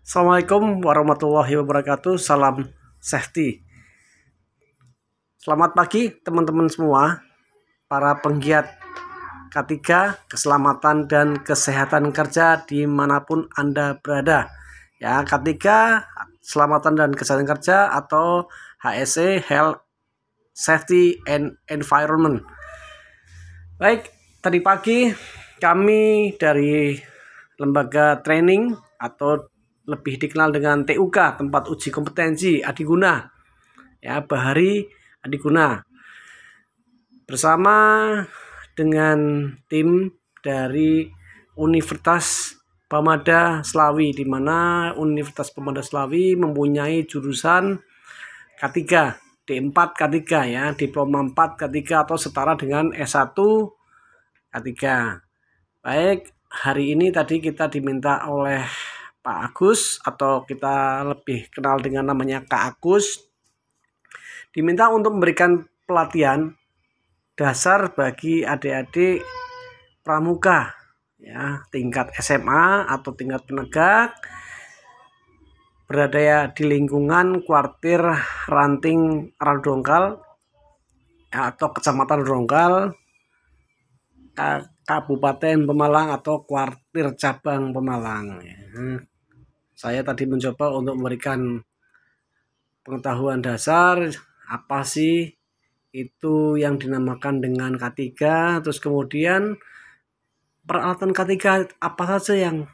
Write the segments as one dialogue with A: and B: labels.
A: Assalamualaikum warahmatullahi wabarakatuh. Salam safety. Selamat pagi teman-teman semua, para penggiat K3 keselamatan dan kesehatan kerja dimanapun Anda berada. Ya, K3 keselamatan dan kesehatan kerja atau HSE, Health, Safety and Environment. Baik, tadi pagi kami dari lembaga training atau lebih dikenal dengan TUK, tempat uji kompetensi Adiguna, ya, Bahari Adiguna, bersama dengan tim dari Universitas Pamada Slawi, di mana Universitas Pamada Slawi mempunyai jurusan K3, D4 K3, ya, diploma 4 K3 atau setara dengan S1 K3. Baik, hari ini tadi kita diminta oleh Pak Agus, atau kita lebih kenal dengan namanya Kak Agus, diminta untuk memberikan pelatihan dasar bagi adik-adik pramuka, ya, tingkat SMA atau tingkat penegak, berada di lingkungan kuartir Ranting Radongkal, ya, atau Kecamatan Radongkal, Kabupaten Pemalang atau kuartir cabang Pemalang, ya. Saya tadi mencoba untuk memberikan pengetahuan dasar apa sih itu yang dinamakan dengan K3, terus kemudian peralatan K3 apa saja yang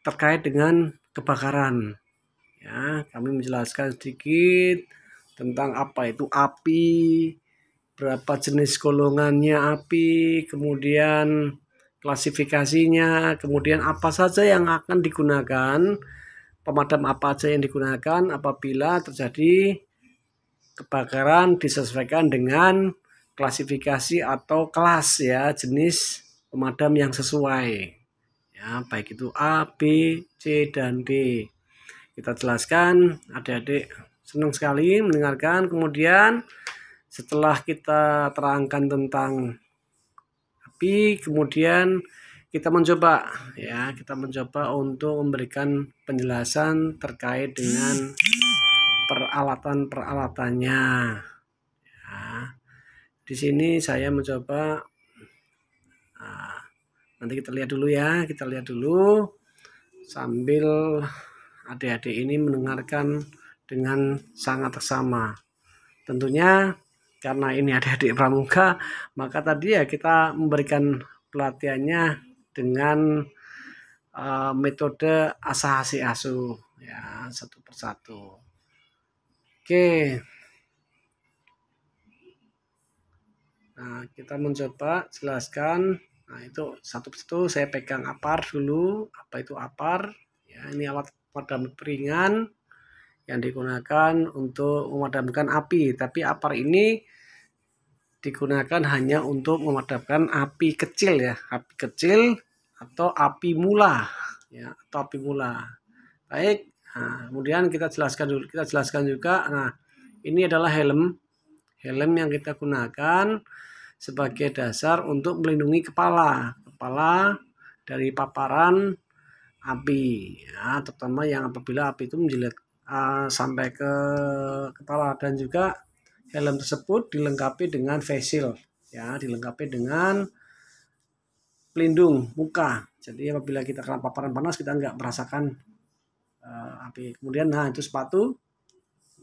A: terkait dengan kebakaran. Ya, kami menjelaskan sedikit tentang apa itu api, berapa jenis golongannya api, kemudian klasifikasinya, kemudian apa saja yang akan digunakan, pemadam apa saja yang digunakan apabila terjadi kebakaran, disesuaikan dengan klasifikasi atau kelas, ya, jenis pemadam yang sesuai, ya, baik itu A, B, C, dan D. Kita jelaskan, adik-adik senang sekali mendengarkan. Kemudian setelah kita terangkan tentang api, kemudian kita mencoba untuk memberikan penjelasan terkait dengan peralatan-peralatannya. Ya, di sini saya mencoba. Nanti kita lihat dulu, ya, kita lihat dulu sambil adik-adik ini mendengarkan dengan sangat seksama. Tentunya karena ini adik-adik pramuka, maka tadi, ya, kita memberikan pelatihannya dengan metode asah asih asuh, ya, satu persatu. Oke. Nah, kita mencoba jelaskan. Nah, itu satu persatu saya pegang apar dulu. Apa itu apar? Ya, ini alat pemadam ringan yang digunakan untuk memadamkan api. Tapi apar ini digunakan hanya untuk memadamkan api kecil, ya, api kecil atau api mula, ya, atau api mula. Baik, nah, kemudian kita jelaskan juga. Nah, ini adalah helm yang kita gunakan sebagai dasar untuk melindungi kepala dari paparan api, ya, terutama yang apabila api itu menjilat sampai ke kepala. Dan juga helm tersebut dilengkapi dengan face shield, ya, dilengkapi dengan pelindung muka. Jadi apabila kita kena paparan panas, kita nggak merasakan api. Kemudian, nah, itu sepatu,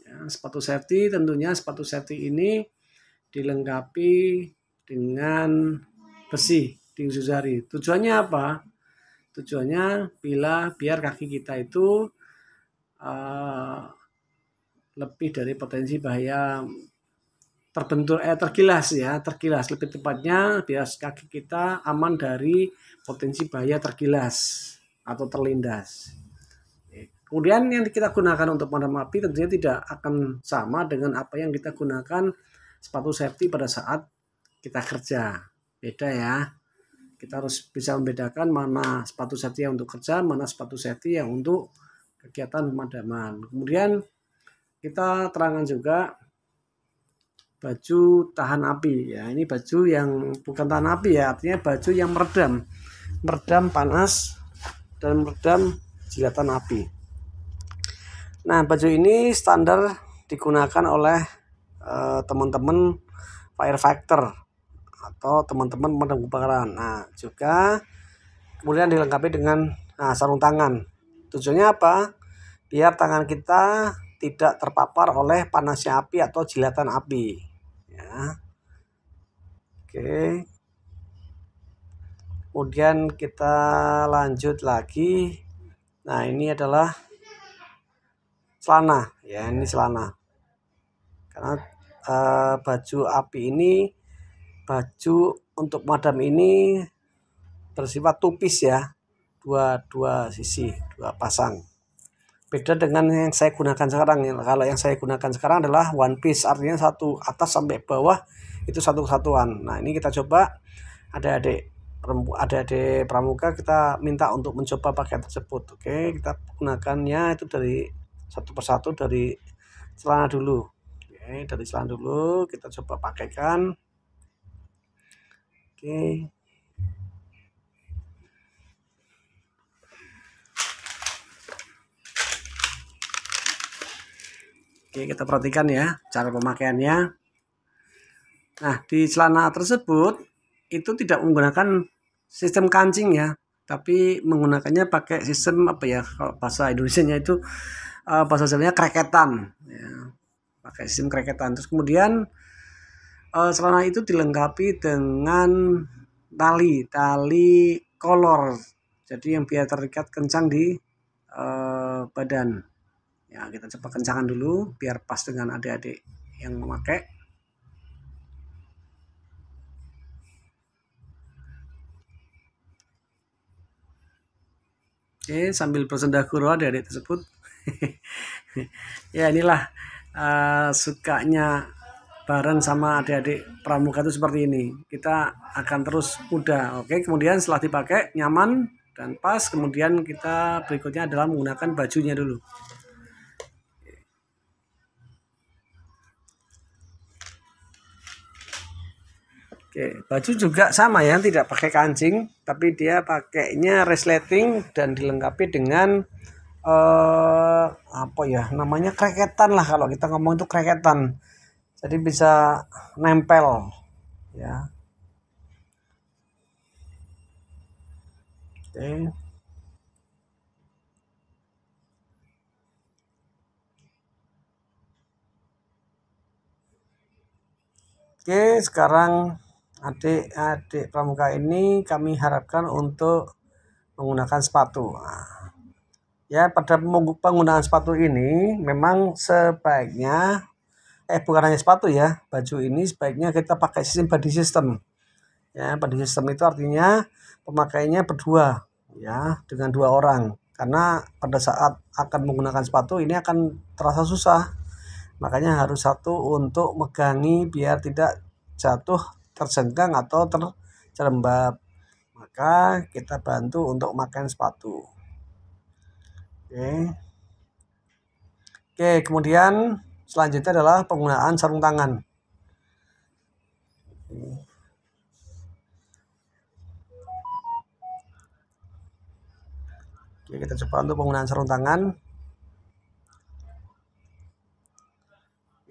A: ya, sepatu safety. Tentunya sepatu safety ini dilengkapi dengan besi di ujung jari. Tujuannya apa? Tujuannya biar kaki kita itu lebih dari potensi bahaya tergilas, ya, tergilas lebih tepatnya, biar kaki kita aman dari potensi bahaya tergilas atau terlindas. Kemudian yang kita gunakan untuk memadam api tentunya tidak akan sama dengan apa yang kita gunakan sepatu safety pada saat kita kerja. Beda, ya. Kita harus bisa membedakan mana sepatu safety yang untuk kerja, mana sepatu safety yang untuk kegiatan pemadaman. Kemudian kita terangkan juga baju tahan api, ya. Ini baju yang bukan tahan api, ya, artinya baju yang meredam panas dan meredam jilatan api. Nah, baju ini standar digunakan oleh teman-teman firefighter atau teman-teman pemadam kebakaran. Nah, juga kemudian dilengkapi dengan sarung tangan. Tujuannya apa? Biar tangan kita tidak terpapar oleh panasnya api atau jilatan api. Ya. Oke. Kemudian kita lanjut lagi. Nah, ini adalah celana. Ya, ini celana. Karena baju api ini, baju untuk madam ini bersifat tupis ya, dua sisi, dua pasang. Beda dengan yang saya gunakan sekarang. Kalau yang saya gunakan sekarang adalah one piece, artinya satu atas sampai bawah itu satu kesatuan. Nah, ini kita coba, adik-adik pramuka kita minta untuk mencoba pakaian tersebut. Oke, kita gunakannya itu dari satu persatu, dari celana dulu. Oke, dari celana dulu kita coba pakaikan. Oke. Oke, kita perhatikan ya cara pemakaiannya. Nah, di celana tersebut itu tidak menggunakan sistem kancing ya, tapi menggunakannya pakai sistem apa ya, kalau bahasa Indonesianya itu bahasa Jawanya kreketan ya. Pakai sistem kreketan. Terus kemudian celana itu dilengkapi dengan tali kolor, jadi yang biar terikat kencang di badan ya. Kita coba kencangkan dulu biar pas dengan adik-adik yang memakai. Oke, sambil bersendahguru adik-adik tersebut. Ya, inilah sukanya bareng sama adik-adik pramuka itu seperti ini. Kita akan terus mudah. Oke, kemudian setelah dipakai nyaman dan pas, kemudian kita berikutnya adalah menggunakan bajunya dulu. Oke, baju juga sama ya, tidak pakai kancing, tapi dia pakainya resleting dan dilengkapi dengan apa ya namanya, kreketan lah, kalau kita ngomong itu kreketan. Jadi bisa nempel ya. Oke. Oke, sekarang adik-adik pramuka ini kami harapkan untuk menggunakan sepatu. Nah, ya, pada penggunaan sepatu ini memang sebaiknya bukan hanya sepatu ya, baju ini sebaiknya kita pakai sistem body system. Ya, body system itu artinya pemakainya berdua ya, dengan dua orang. Karena pada saat akan menggunakan sepatu ini akan terasa susah. Makanya harus satu untuk megangi biar tidak jatuh, terjengkang atau terjerembab. Maka kita bantu untuk memakai sepatu. Oke, kemudian selanjutnya adalah penggunaan sarung tangan. Oke, kita coba untuk penggunaan sarung tangan.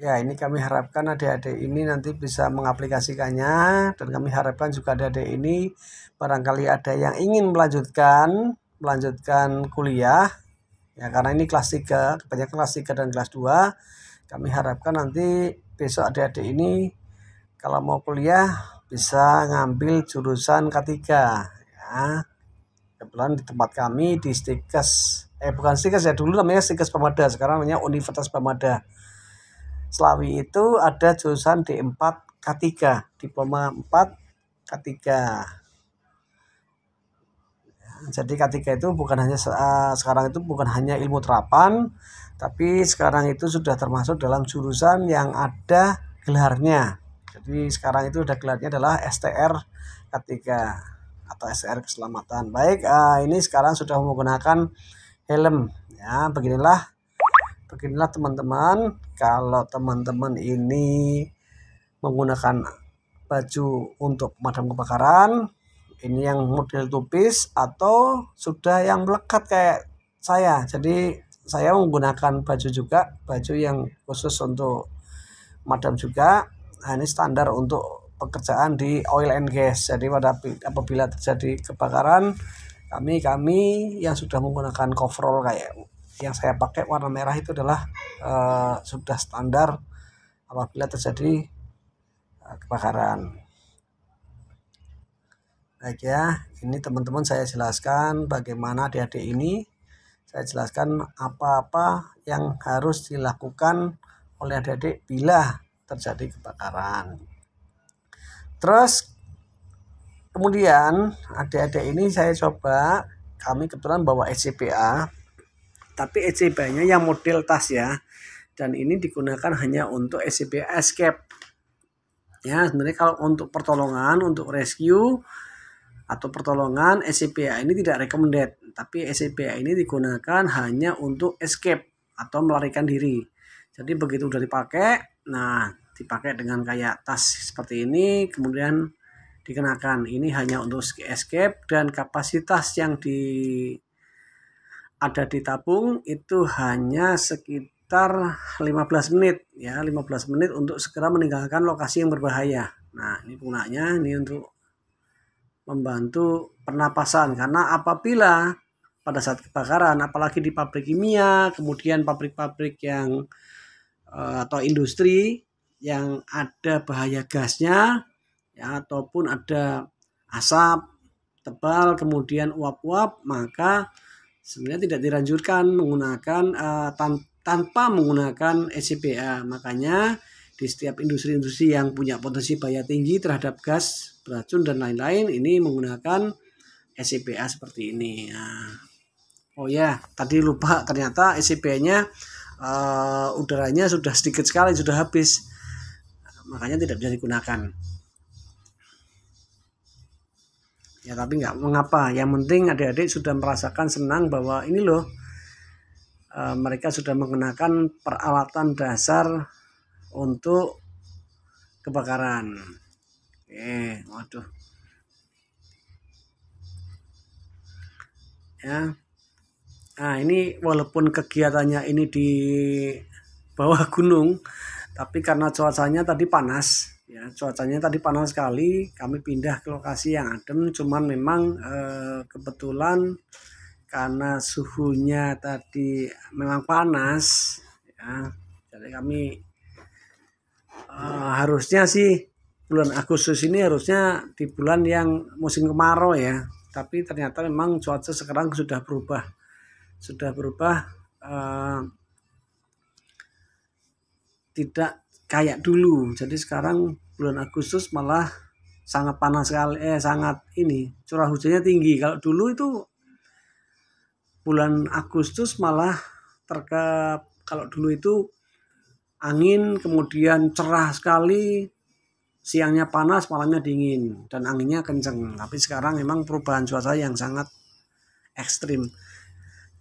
A: Ya, ini kami harapkan adik-adik ini nanti bisa mengaplikasikannya, dan kami harapkan juga adik-adik ini barangkali ada yang ingin melanjutkan kuliah ya, karena ini kelas 3, kebanyakan kelas 3 dan kelas 2. Kami harapkan nanti besok adik-adik ini kalau mau kuliah bisa ngambil jurusan K3 ya. Kebetulan di tempat kami di Stikes, bukan Stikes ya, dulu namanya Stikes Pamada, sekarang namanya Universitas Pamada Slawi, itu ada jurusan D4 K3, diploma 4 K3. Jadi K3 itu bukan hanya sekarang itu bukan hanya ilmu terapan, tapi sekarang itu sudah termasuk dalam jurusan yang ada gelarnya. Jadi sekarang itu udah gelarnya adalah STR K3 atau STR keselamatan. Baik, ini sekarang sudah menggunakan helm ya. Beginilah teman-teman, kalau teman-teman ini menggunakan baju untuk pemadam kebakaran, ini yang model tupis atau sudah yang melekat kayak saya. Jadi saya menggunakan baju juga, baju yang khusus untuk madam juga. Nah, ini standar untuk pekerjaan di oil and gas. Jadi apabila terjadi kebakaran, kami yang sudah menggunakan coverall kayak yang saya pakai warna merah itu adalah sudah standar apabila terjadi kebakaran. Baik ya, ini teman-teman saya jelaskan bagaimana adik-adik ini. Saya jelaskan apa-apa yang harus dilakukan oleh adik-adik bila terjadi kebakaran. Terus kemudian adik-adik ini saya coba, kami kebetulan bawa SCBA, tapi SCBA-nya yang model tas ya, dan ini digunakan hanya untuk SCBA escape. Ya, sebenarnya kalau untuk pertolongan, untuk rescue atau pertolongan, SCBA ini tidak recommended, tapi SCBA ini digunakan hanya untuk escape atau melarikan diri. Jadi begitu udah dipakai, nah dipakai dengan kayak tas seperti ini, kemudian dikenakan. Ini hanya untuk escape dan kapasitas yang ada di tabung itu hanya sekitar 15 menit ya, 15 menit untuk segera meninggalkan lokasi yang berbahaya. Nah, ini gunanya ini untuk membantu pernapasan, karena apabila pada saat kebakaran, apalagi di pabrik kimia, kemudian pabrik-pabrik yang atau industri yang ada bahaya gasnya ya, ataupun ada asap tebal kemudian uap-uap, maka sebenarnya tidak dianjurkan menggunakan tanpa menggunakan SCBA. Makanya di setiap industri-industri yang punya potensi bahaya tinggi terhadap gas, beracun dan lain-lain, ini menggunakan SCBA seperti ini. Nah, oh ya, tadi lupa, ternyata SCBA-nya udaranya sudah sedikit sekali, sudah habis, makanya tidak bisa digunakan. Ya tapi nggak mengapa, yang penting adik-adik sudah merasakan senang bahwa ini loh, mereka sudah menggunakan peralatan dasar untuk kebakaran. Waduh ya. Nah, ini walaupun kegiatannya ini di bawah gunung, tapi karena cuacanya tadi panas ya, cuacanya tadi panas sekali, kami pindah ke lokasi yang adem. Cuman memang kebetulan karena suhunya tadi memang panas ya, jadi kami harusnya sih bulan Agustus ini harusnya di bulan yang musim kemarau ya, tapi ternyata memang cuaca sekarang sudah berubah tidak kayak dulu. Jadi sekarang bulan Agustus malah sangat panas sekali, sangat ini curah hujannya tinggi. Kalau dulu itu bulan Agustus malah kalau dulu itu angin, kemudian cerah sekali, siangnya panas, malamnya dingin, dan anginnya kenceng. Tapi sekarang memang perubahan cuaca yang sangat ekstrim.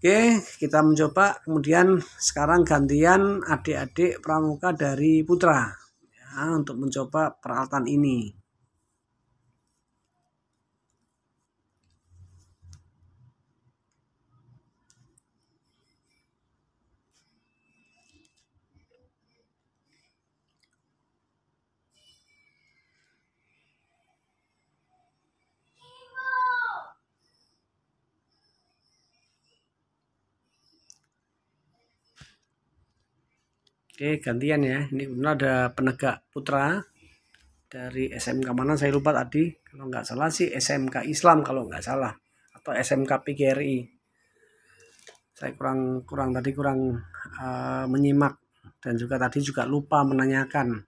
A: Oke, kita mencoba. Kemudian sekarang gantian adik-adik pramuka dari Putra ya, untuk mencoba peralatan ini. Oke, gantian ya. Ini benar ada penegak Putra dari SMK mana saya lupa tadi. Kalau nggak salah sih SMK Islam kalau nggak salah, atau SMK PGRI. Saya kurang menyimak, dan juga tadi juga lupa menanyakan.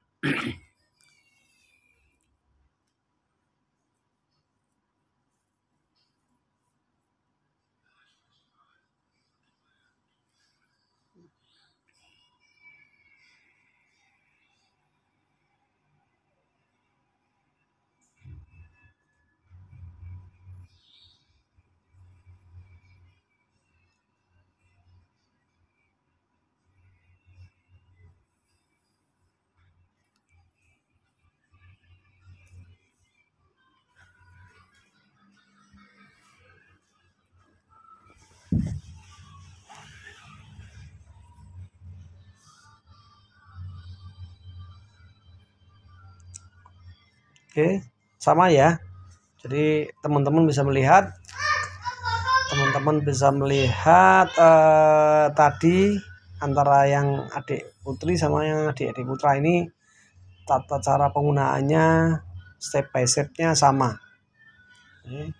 A: Oke, sama ya. Jadi teman-teman bisa melihat tadi antara yang adik putri sama yang adik putra ini tata cara penggunaannya step by step-nya sama. Oke.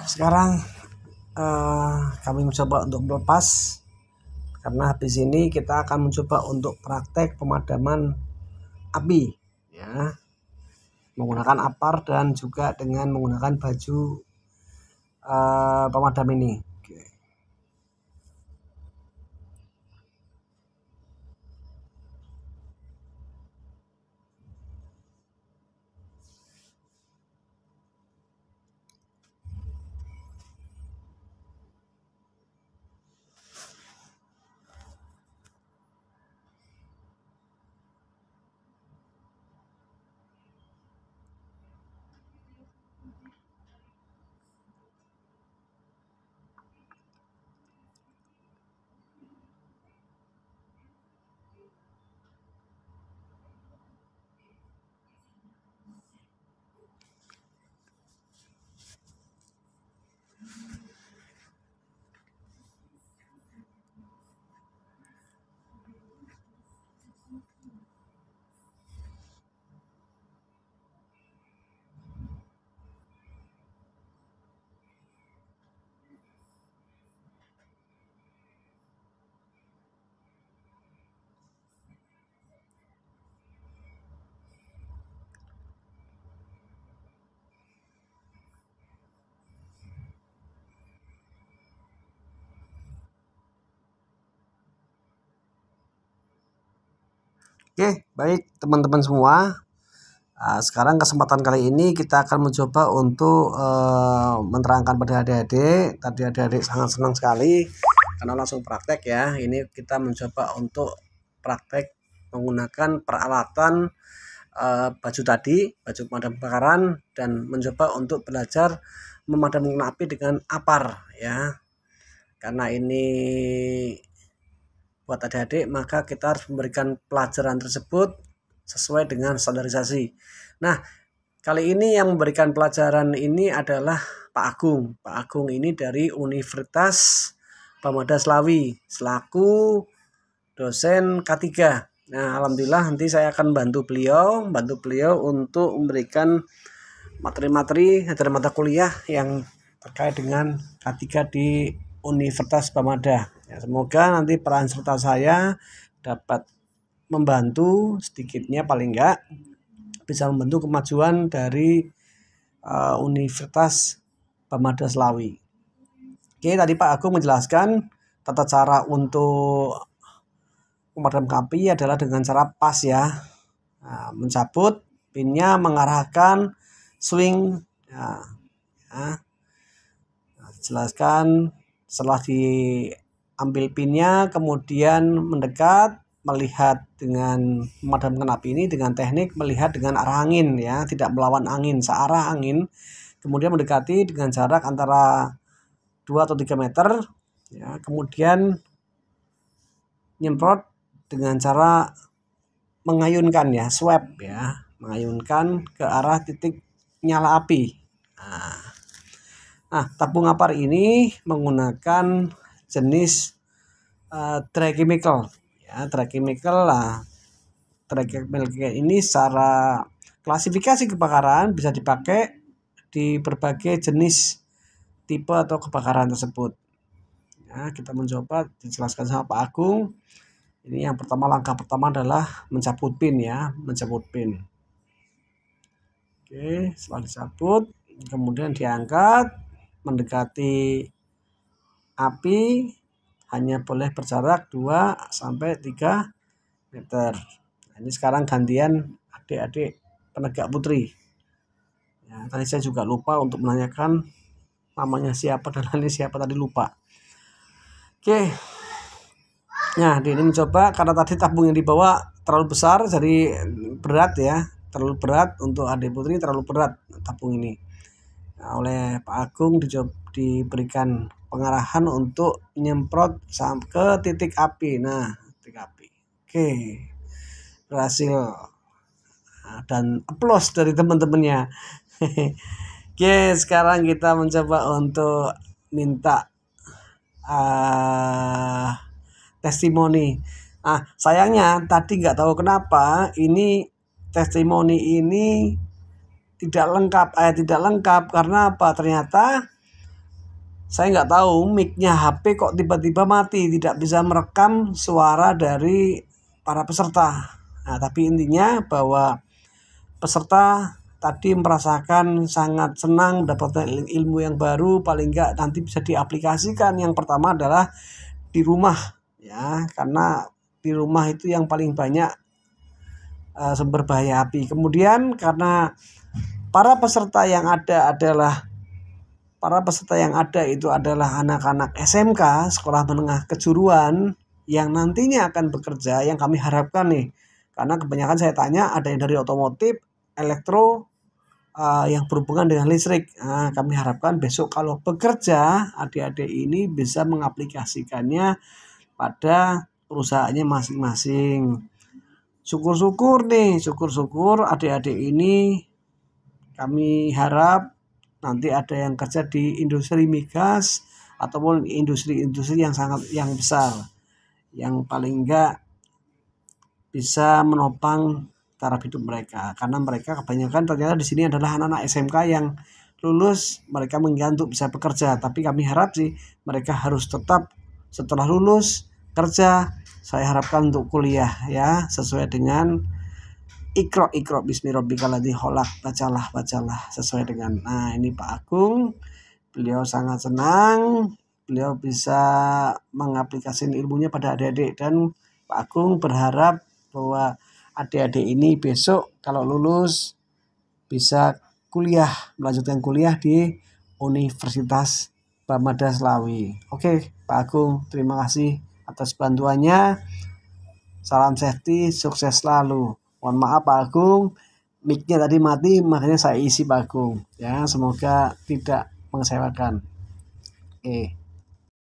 A: Sekarang kami mencoba untuk melepas, karena habis ini kita akan mencoba untuk praktek pemadaman api ya, menggunakan apar dan juga dengan menggunakan baju pemadam ini. Oke. Oke, baik teman-teman semua. Sekarang kesempatan kali ini kita akan mencoba untuk menerangkan pada adik-adik. Tadi adik-adik sangat senang sekali karena langsung praktek ya. Ini kita mencoba untuk praktek menggunakan peralatan baju tadi, baju pemadam kebakaran, dan mencoba untuk belajar memadamkan api dengan apar ya. Karena ini buat adik-adik, maka kita harus memberikan pelajaran tersebut sesuai dengan standarisasi. Nah, kali ini yang memberikan pelajaran ini adalah Pak Agung. Pak Agung ini dari Universitas Pemuda Slawi selaku dosen K3. Nah, alhamdulillah nanti saya akan bantu beliau untuk memberikan materi-materi dari mata kuliah yang terkait dengan K3 di Universitas Bamada. Ya, semoga nanti peran serta saya dapat membantu sedikitnya, paling enggak bisa membantu kemajuan dari Universitas Bamada Slawi. Oke, tadi Pak Agung menjelaskan tata cara untuk memadamkan api adalah dengan cara pas ya. Nah, mencabut pinnya, mengarahkan swing. Nah, jelaskan setelah diambil pinnya, kemudian mendekat, melihat dengan memadamkan api ini dengan teknik melihat dengan arah angin ya, tidak melawan angin, searah angin. Kemudian mendekati dengan jarak antara 2 atau 3 meter ya, kemudian nyemprot dengan cara mengayunkan ya, swab ya, mengayunkan ke arah titik nyala api. Nah, tabung apar ini menggunakan jenis dry chemical ya, dry chemical lah. Dry chemical ini secara klasifikasi kebakaran bisa dipakai di berbagai jenis tipe atau kebakaran tersebut. Ya, kita mencoba dijelaskan sama Pak Agung. Ini yang pertama, langkah pertama adalah mencabut pin ya, mencabut pin. Oke, setelah dicabut, kemudian diangkat, mendekati api, hanya boleh berjarak 2 sampai 3 meter. Nah, ini sekarang gantian adik-adik penegak putri. Ya, tadi saya juga lupa untuk menanyakan namanya siapa dan lainnya siapa, tadi lupa. Oke. Nah, ini mencoba karena tadi tabung yang dibawa terlalu besar, jadi berat ya, terlalu berat untuk adik putri, terlalu berat tabung ini. Nah, oleh Pak Agung diberikan pengarahan untuk nyemprot ke titik api. Nah, titik api. Oke, berhasil. Nah, dan aplaus dari teman-temannya. Oke, sekarang kita mencoba untuk minta testimoni. Sayangnya tadi nggak tahu kenapa ini testimoni ini tidak lengkap karena apa? Ternyata saya nggak tahu mic-nya HP kok tiba-tiba mati, tidak bisa merekam suara dari para peserta. Nah, tapi intinya bahwa peserta tadi merasakan sangat senang mendapatkan ilmu yang baru, paling nggak nanti bisa diaplikasikan. Yang pertama adalah di rumah ya, karena di rumah itu yang paling banyak sumber bahaya api. Kemudian karena para peserta yang ada itu adalah anak-anak SMK, sekolah menengah kejuruan, yang nantinya akan bekerja, yang kami harapkan nih, karena kebanyakan saya tanya ada yang dari otomotif, elektro, yang berhubungan dengan listrik. Nah, kami harapkan besok kalau bekerja, adik-adik ini bisa mengaplikasikannya pada perusahaannya masing-masing. Syukur-syukur adik-adik ini kami harap nanti ada yang kerja di industri migas ataupun industri-industri yang besar, yang paling enggak bisa menopang taraf hidup mereka, karena mereka kebanyakan ternyata di sini adalah anak-anak SMK yang lulus, mereka mengingat untuk bisa bekerja, tapi kami harap sih mereka harus tetap setelah lulus kerja. Saya harapkan untuk kuliah ya, sesuai dengan Iqra bismi rabbikal ladzi khalaq, bacalah sesuai dengan. Nah, ini Pak Agung, beliau sangat senang beliau bisa mengaplikasikan ilmunya pada adik-adik, dan Pak Agung berharap bahwa adik-adik ini besok kalau lulus bisa melanjutkan kuliah di Universitas Bamada Slawi. Oke, Pak Agung, terima kasih atas bantuannya. Salam safety, sukses selalu. Mohon maaf Pak Agung, mic-nya tadi mati, makanya saya isi Pak Agung. Ya, semoga tidak mengecewakan. Oke.